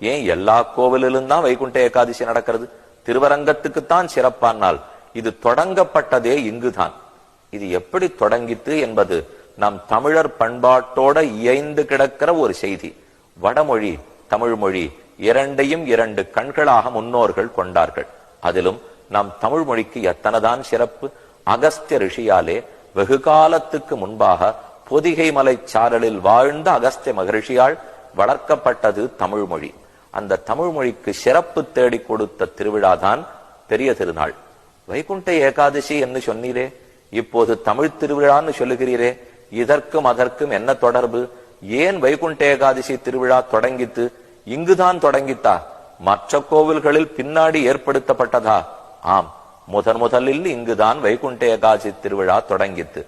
ஏன் எல்லா கோவிலிலும் தான் வைகுண்ட ஏகாதசி நடக்கிறது? திருவரங்கத்துக்குத்தான் சிறப்பானால் இது தொடங்கப்பட்டதே இங்குதான். இது எப்படி தொடங்கித்து என்பது நம் தமிழர் பண்பாட்டோட இயைந்து கிடக்கிற ஒரு செய்தி. வடமொழி தமிழ் மொழி இரண்டையும் இரண்டு கண்களாக முன்னோர்கள் கொண்டார்கள். அதிலும் நம் தமிழ் மொழிக்கு எத்தனைதான் சிறப்பு! அகஸ்திய ரிஷியாலே வெகு காலத்துக்கு முன்பாக பொதிகை மலை சாரலில் வாழ்ந்த அகஸ்திய மகரிஷியால் வளர்க்கப்பட்டது தமிழ் மொழி. அந்த தமிழ் மொழிக்கு சிறப்பு தேடி கொடுத்த திருவிழாதான் பெரிய திருநாள். வைகுண்ட ஏகாதசி என்று சொன்னீரே, இப்போது தமிழ் திருவிழான்னு சொல்லுகிறீரே, இதற்கும் அதற்கும் என்ன தொடர்பு? ஏன் வைகுண்ட ஏகாதசி திருவிழா தொடங்கித்து இங்குதான் தொடங்கித்தா? மற்ற கோவில்களில் பின்னாடி ஏற்படுத்தப்பட்டதா? ஆம், முதலில் இங்குதான் வைகுண்ட ஏகாதசி திருவிழா தொடங்கித்து.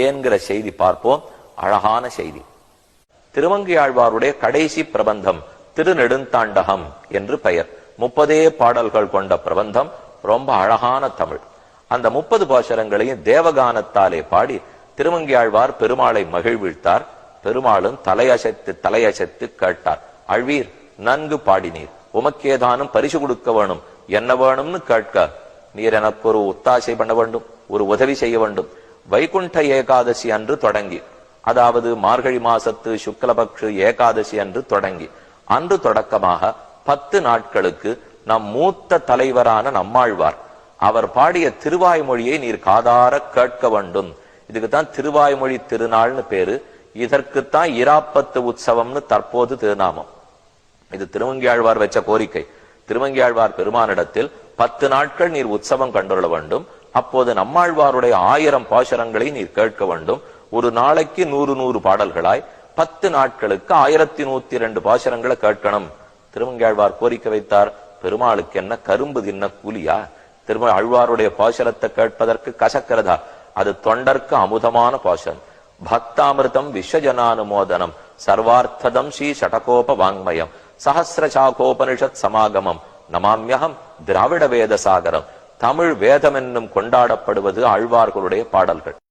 ஏன்கிற செய்தி பார்ப்போம். அழகான செய்தி. திருமங்கையாழ்வாருடைய கடைசி பிரபந்தம் திருநெடுந்தாண்டகம் என்று பெயர். 30 பாடல்கள் கொண்ட பிரபந்தம். ரொம்ப அழகான தமிழ். அந்த 30 பாசுரங்களையும் தேவகானத்தாலே பாடி திருமங்கையாழ்வார் பெருமாளை மகிழ்விழ்த்தார். பெருமாளும் தலையசைத்து கேட்டார். அழ்வீர், நன்கு பாடினீர், உமக்கேதானும் பரிசு கொடுக்க வேணும், என்ன வேணும்னு கேட்க, நீர் எனக்கு ஒரு ஒத்தாசை பண்ண வேண்டும், ஒரு உதவி செய்ய வேண்டும். வைகுண்ட ஏகாதசி அன்று தொடங்கி, அதாவது மார்கழி மாசத்து சுக்லபக்ஷ ஏகாதசி அன்று தொடங்கி, அன்று தொடக்கமாக 10 நாட்களுக்கு நம் மூத்த தலைவரான நம்மாழ்வார் அவர் பாடிய திருவாய்மொழியை நீர் காதார கேட்க வேண்டும். இதுக்குத்தான் திருவாய்மொழி திருநாள்னு பேரு. இதற்குத்தான் இராப்பத்து உற்சவம்னு தற்போது திருநாமம். இது திருமங்கையாழ்வார் வச்ச கோரிக்கை. திருமங்கையாழ்வார் பெருமானிடத்தில் 10 நாட்கள் நீர் உற்சவம் கண்டுள்ள வேண்டும். அப்போது நம்மாழ்வாருடைய 1000 பாசுரங்களை நீர் கேட்க வேண்டும். ஒரு நாளைக்கு 100 பாடல்களாய் 10 நாட்களுக்கு 1102 பாசுரங்களை கேட்கணும். திருமங்கையாழ்வார் கோரிக்கை வைத்தார். பெருமாளுக்கு என்ன கரும்பு தின்ன கூலியா? ஆழ்வாருடைய பாசுரத்தை கேட்பதற்கு கசக்கிறதா? அது தொண்டர்க்கு அமுதமான பாசுரம். பக்தாமிருதம் விஸ்வஜனானுமோதனம் சர்வார்த்ததம் ஸ்ரீ ஷடகோப வாங்மயம் சஹசிரசாகோபனிஷத் சமாகமம் நமாம்யகம் திராவிட வேத சாகரம். தமிழ் வேதம் என்னும் கொண்டாடப்படுவது ஆழ்வார்களுடைய பாடல்கள்.